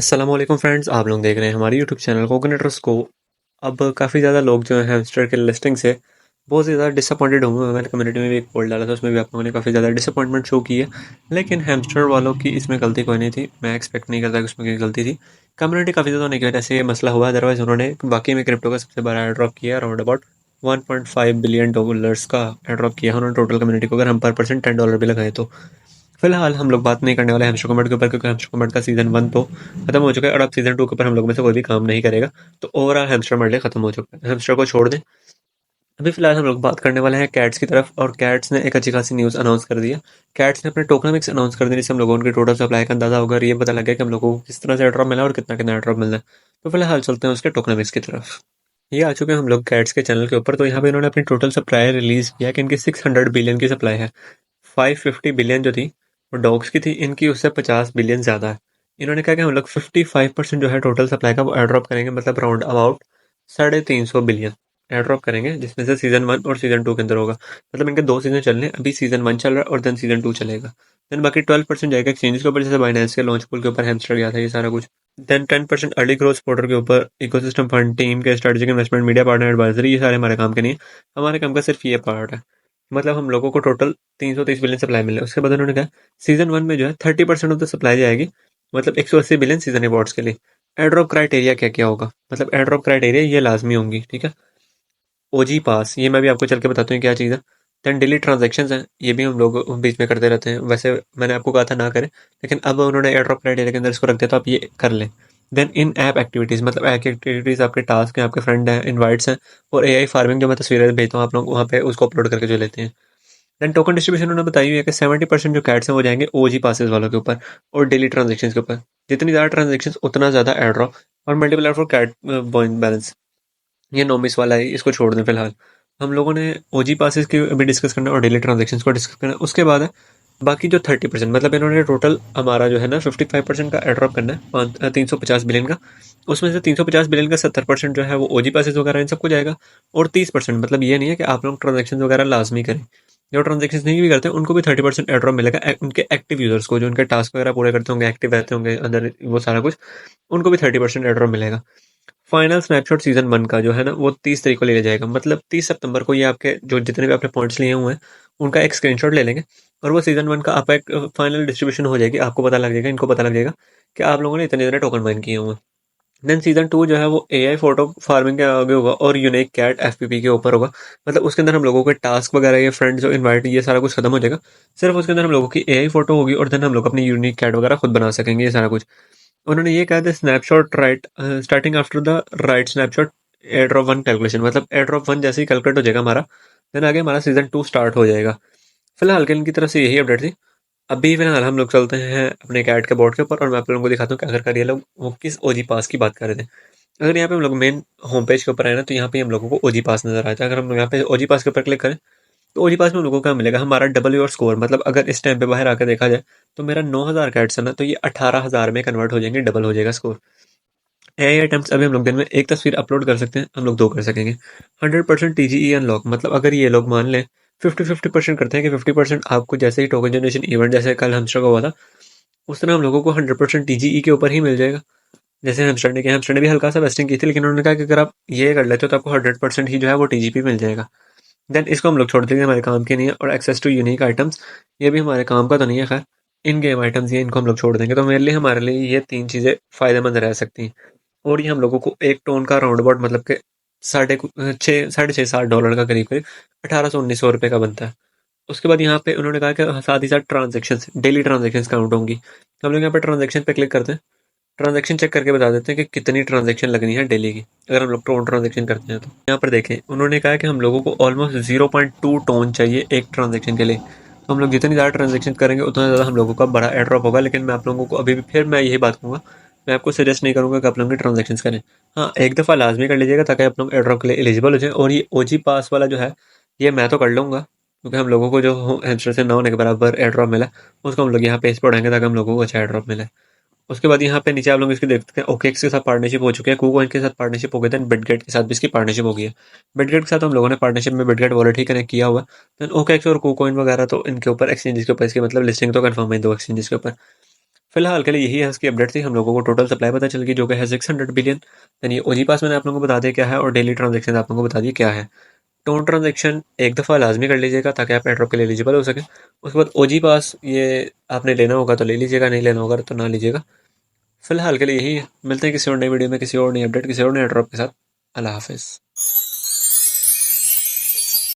अस्सलामुअलैकुम फ्रेंड्स, आप लोग देख रहे हैं हमारे यूट्यूब चैनल कोकोनट्स को। अब काफ़ी ज़्यादा लोग जो है हैमस्टर के लिस्टिंग से बहुत ज़्यादा डिसअपॉइंटेड होंगे। मैंने कम्युनिटी में भी एक पोल डाला था, उसमें भी आप लोगों ने काफ़ी ज़्यादा डिसअपॉइंटमेंट शो की है। लेकिन हैमस्टर वालों की इसमें गलती कोई नहीं थी। मैं एक्सपेक्ट नहीं करता कि उसमें कोई गलती थी। कम्युनिटी काफ़ी ज़्यादा होने की वजह से ये मसला हुआ। अदरवाइज उन्होंने बाकी में क्रिप्टो का सबसे बड़ा एयर ड्रॉप किया, अराउंड अबाउट $1.5 बिलियन का एयर ड्रॉप किया है उन्होंने टोटल कम्युनिटी को। अगर हम पर पर्सन $10 भी लगाए तो फिलहाल हम लोग बात नहीं करने वाले हैमस्टर कॉमेट के ऊपर, क्योंकि हैमस्टर कॉमेट का सीजन 1 तो खत्म हो चुका है और अब सीजन 2 के ऊपर हम लोग में से कोई भी काम नहीं करेगा। तो ओवरऑल हैमस्टर मॉडल खत्म हो चुका है, हैमस्टर को छोड़ दें। अभी फिलहाल हम लोग बात करने वाले हैं कैट्स की तरफ, और कैट्स ने एक अच्छी खासी न्यूज़ अनाउंस कर दिया। कैट्स ने अपने टोकनमिक्स अनाउंस कर दिए, जिससे हम लोगों को उनकी टोटल सप्लाई का अंदाजा होगा और ये पता लग गया कि हम लोगों को किस तरह से एड्रॉप मिला है और कितना कितना एड्रॉप मिलना है। तो फिलहाल चलते हैं उसके टोकनमिक्स की तरफ। ये आ चुके हैं हम लोग कैट्स के चैनल के ऊपर। तो यहाँ पे इन्होंने अपनी टोटल सप्लाई रिलीज किया कि इनकी 600 बिलियन की सप्लाई है। 550 बिलियन जो थी वो डॉग्स की थी, इनकी उससे 50 बिलियन ज़्यादा है। इन्होंने कहा कि हम लोग 55% जो है टोटल सप्लाई का वो एयर ड्रॉप करेंगे, मतलब round about 350 billion air drop करेंगे, जिसमें से सीजन 1 और सीजन 2 के अंदर होगा। मतलब इनके 2 सीजन चल रहे हैं, अभी सीजन 1 चल रहा है और देन सीजन 2 चलेगा। देन बाकी 12% जाएगा एक्सचेंजेस के ऊपर, जैसे बाइनेंस के लॉन्च पूल के ऊपर हैमस्टर गया था ये सारा कुछ। देन 10% अर्ली ग्रोथ सपोर्टर के ऊपर, इकोसिस्टम फंड, टीम के strategic investment, media partner advisory, ये सारे हमारे काम के नहीं है। हमारे काम का सिर्फ ये पार्ट है। मतलब हम लोगों को टोटल 330 बिलियन सप्लाई मिले। उसके बाद उन्होंने कहा सीजन 1 में जो है 30% ऑफ द सप्लाई जाएगी, मतलब 180 बिलियन सीजन रिवॉर्ड्स के लिए। एयर ड्रॉप क्राइटेरिया क्या क्या होगा, मतलब एयर ड्रॉप क्राइटेरिया ये लाजमी होंगी, ठीक है। ओजी पास, ये मैं भी आपको चल के बताता हूँ क्या चीज़ है। देन डेली ट्रांजेक्शन हैं, ये भी हम लोग बीच में करते रहते हैं। वैसे मैंने आपको कहा था ना करें, लेकिन अब उन्होंने एयर ड्रॉप क्राइटेरिया के अंदर इसको रख दिया, तो आप ये कर लें। देन इन ऐप एक्टिविटीज़, मतलब ऐप एक्टिविटीज़, आपके टास्क हैं, आपके फ्रेंड हैं, इनवाइट्स हैं, और एआई फार्मिंग जो मैं तस्वीरें भेजता हूँ आप लोग वहाँ पे उसको अपलोड करके जो लेते हैं। देन टोकन डिस्ट्रीब्यूशन उन्होंने बताई हुई है कि 70% जो कैट्स हैं वो जाएंगे ओजी पासेस वालों के ऊपर और डेली ट्रांजेक्शन के ऊपर। जितनी ज़्यादा ट्रांजेक्शन उतना ज़्यादा एयर ड्रॉप, और multiplier for cat point balance. ये नोमिस वाला है, इसको छोड़ दें फिलहाल। हम लोगों ने ओजी पासेस की अभी डिस्कस करना है और डेली ट्रांजेक्शन को डिस्कस करना है। उसके बाद है बाकी जो 30%, मतलब इन्होंने टोटल हमारा जो है ना 55% का एयर ड्रॉप करना है 350 बिलियन का। उसमें से 350 बिलियन का 70% जो है वो ओजी पासेस वगैरह इन सबको जाएगा। और 30%, मतलब ये नहीं है कि आप लोग ट्रांजेक्शन वगैरह लाजमी करें। जो ट्रांजेक्शन नहीं भी करते उनको भी 30% एयर ड्रॉप मिलेगा। उनके एक्टिव यूजर्स को, जो उनके टास्क वगैरह पूरे करते होंगे, एक्टिव रहते होंगे अंदर वो सारा कुछ, उनको भी 30% एयर ड्रॉप मिलेगा। फाइनल स्नैपशॉट सीजन 1 का जो है ना वो 30 तारीख को ले लिया जाएगा, मतलब 30 सितंबर को। ये आपके जो जितने भी आपने पॉइंट्स लिए हुए हैं उनका एक स्क्रीनशॉट ले लेंगे, और वो सीजन 1 का आपका एक फाइनल डिस्ट्रीब्यूशन हो जाएगी। आपको पता लग जाएगा, इनको पता लग जाएगा कि आप लोगों ने इतने इतने टोकन माइन किए हुए हैं। देन सीजन 2 जो है वो एआई फोटो फार्मिंग के आगे होगा और यूनिक कैट एफपीपी के ऊपर होगा। मतलब उसके अंदर हम लोगों के टास्क वगैरह, ये फ्रेंड्स जो इनवाइट, ये सारा कुछ खत्म हो जाएगा। सिर्फ उसके अंदर हम लोगों की एआई फोटो होगी और देन हम लोग अपनी यूनिक कैट वगैरह खुद बना सकेंगे, ये सारा कुछ। उन्होंने ये कहा था snapshot right starting after the right snapshot air drop 1 calculation, मतलब एयर ड्रॉप 1 जैसे ही कैलकुलेट हो जाएगा हमारा, देन आगे हमारा सीजन 2 स्टार्ट हो जाएगा। फिलहाल के इनकी तरफ से यही अपडेट थी। अभी फिलहाल हम लोग चलते हैं अपने कैट के बोर्ड के ऊपर, और मैं आप लोगों को दिखाता हूँ कि आखिरकार ये लोग वो किस ओजी पास की बात कर रहे थे। अगर यहाँ पे हम लोग मेन होम पेज के ऊपर आए ना, तो यहाँ पे हम लोगों को ओजी पास नजर आता है। अगर हम लोग यहाँ पे ओजी पास के ऊपर क्लिक करें तो ओजी पास में हम लोगों को क्या मिलेगा, हमारा डबल योर स्कोर। मतलब अगर इस टाइम पे बाहर आकर देखा जाए तो मेरा 9,000 कैट्स है ना, तो ये 18,000 में कन्वर्ट हो जाएंगे, डबल हो जाएगा स्कोर। एआई अटेम्प्ट्स अभी हम लोग दिन में एक तस्वीर अपलोड कर सकते हैं, हम लोग दो कर सकेंगे। 100% टीजीई अनलॉक, मतलब अगर ये लोग मान लें 50-50% करते हैं कि 50% आपको जैसे ही टोकन जनरेशन इवेंट जैसे कल हमस्टर का हुआ था, उस तरह हम लोगों को 100% टीजीई के ऊपर ही मिल जाएगा। जैसे हमस्टर ने किया, हमस्टर ने भी हल्का सा वेस्टिंग की थी, लेकिन उन्होंने कहा कि अगर आप ये कर लेते हो तो आपको 100% ही जो है वो टीजीपी मिल जाएगा। देन इसको हम लोग छोड़ देंगे, हमारे काम के नहीं है। और एक्सेस टू यूनिक आइटम्स, ये भी हमारे काम का तो नहीं है खैर। इन गेम आइटम्स ये इनको हम लोग छोड़ देंगे। तो मेरे लिए, हमारे लिए ये तीन चीज़ें फ़ायदेमंद रह सकती हैं। और ये हम लोगों को एक टोन का राउंड अबाउट, मतलब के साढ़े छः $7 का करीब करीब 1800-1900 रुपये का बनता है। उसके बाद यहाँ पे उन्होंने कहा कि साथ ही साथ ट्रांजेक्शन, डेली ट्रांजेक्शन काउंट होंगी। तो हम लोग यहाँ पे ट्रांजेक्शन पे क्लिक करते हैं, ट्रांजेक्शन चेक करके बता देते हैं कि कितनी ट्रांजेक्शन लगनी है डेली की, अगर हम लोग टोन ट्रांजेक्शन करते हैं। तो यहाँ पर देखें, उन्होंने कहा कि हम लोगों को ऑलमोस्ट 0.2 टोन चाहिए एक ट्रांजेक्शन के लिए। तो हम लोग जितनी ज़्यादा ट्रांजेक्शन करेंगे उतना ज़्यादा हम लोगों का बड़ा एयर ड्रॉप होगा। लेकिन मैं आप लोगों को अभी भी फिर मैं यही बात कहूँगा, मैं आपको सजेस्ट नहीं करूँगा कि आप लोग ट्रांजेक्शन करें। हाँ, एक दफ़ा लाजमी कर लीजिएगा ताकि आप लोग एयर ड्रॉप के लिए एलिजिबल हो जाए। और ये ओजी पास वाला जो है, ये मैं तो कर लूँगा, क्योंकि हम लोगों को जो हैमस्टर से ना होने के बराबर एयर ड्रॉप मिला, उसको हम लोग यहाँ पेज पर उड़ाएंगे ताकि हम लोगों को अच्छा एयर ड्रॉप मिले। उसके बाद यहाँ पे नीचे आप लोग इसके देखते हैं, ओकेएक्स के साथ पार्टनरशिप हो चुके हैं, कूकॉइन के साथ पार्टनरशिप हो गया, देन बिटगेट के साथ भी इसकी पार्टनरशिप हो गई है। बिटगेट के साथ हम लोगों ने पार्टनरशिप में बिटगेट वॉलेट ही कनेक्ट किया हुआ है। देन ओकेएक्स और कूकॉइन वगैरह तो इनके ऊपर एक्सचेंजेस के ऊपर इसके मतलब लिस्टिंग तो कंफर्म है दो एक्सचेंजेस के ऊपर। फिलहाल के लिए यही है इसकी अपडेट थी। हम लोगों को टोटल सप्लाई पता चल गई जो कि है 600 बिलियन। यानी ये ओजी पास मैंने आप लोगों को बता दिया क्या है और डेली ट्रांजेक्शन आप लोगों को बता दिया क्या है। टोन ट्रांजेक्शन एक दफ़ा लाजमी कर लीजिएगा ताकि आप एड्रॉप के लिए एलिजिबल हो सकें। उसके बाद ओजी पास ये आपने लेना होगा तो ले लीजिएगा, नहीं लेना होगा तो ना लीजिएगा। फिलहाल के लिए यही है। मिलते हैं किसी और नई वीडियो में, किसी और नई अपडेट, किसी और नए एड्रॉप के साथ। अल्लाह हाफिज़।